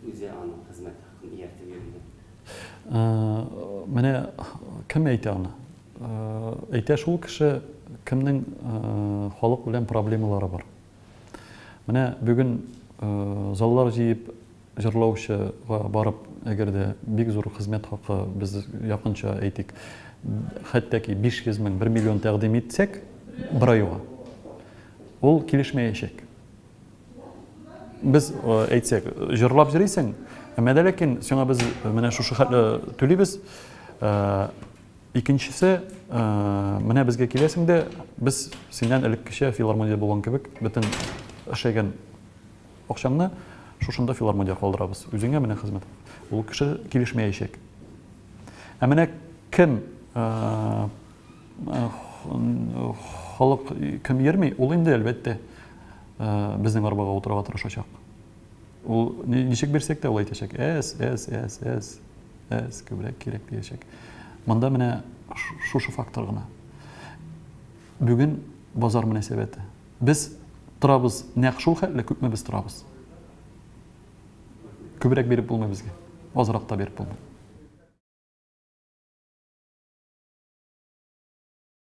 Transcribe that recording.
үзе аның хезмәт хакын ияртеп йөргән? Менә кем әйтә аны? Әйтә шул кеше, кемнең халык белән проблемалары бар. Менә бүген заллар җыеп җырлаучыга барып, әгәр дә бик зур хезмәт хакы без якынча әйтик, хәтта ки 500 мең, 1 миллион тәкъдим итсәк, бер айга, ул килешмәячәк. Без әйтсәк, җырлап җырлыйсың, әмма дә ләкин сиңа без менә шушы хәтле түлибез. Икенчесе, менә безгә киләсең дә, без синнән элеккечә филармония булган кебек, бөтен эшләгән акчаңны шушында филармония калдырабыз. Үзеңә менә хезмәт. Ул кеше килешмәячәк. Ә менә кем халык кем йөрми, ул инде әлбәттә безнең арбага утырырга тырышачак. Ул ничек бирсәк тә ул әйтәчәк: "Әс, күбрәк кирәк" диячәк. Монда менә шушы фактор гына. Бүген базар мөнәсәбәте. Без торабыз, нәкъ шул хәтле күпме без торабыз. Күбрәк биреп булмый безгә. Азрак та биреп булмый.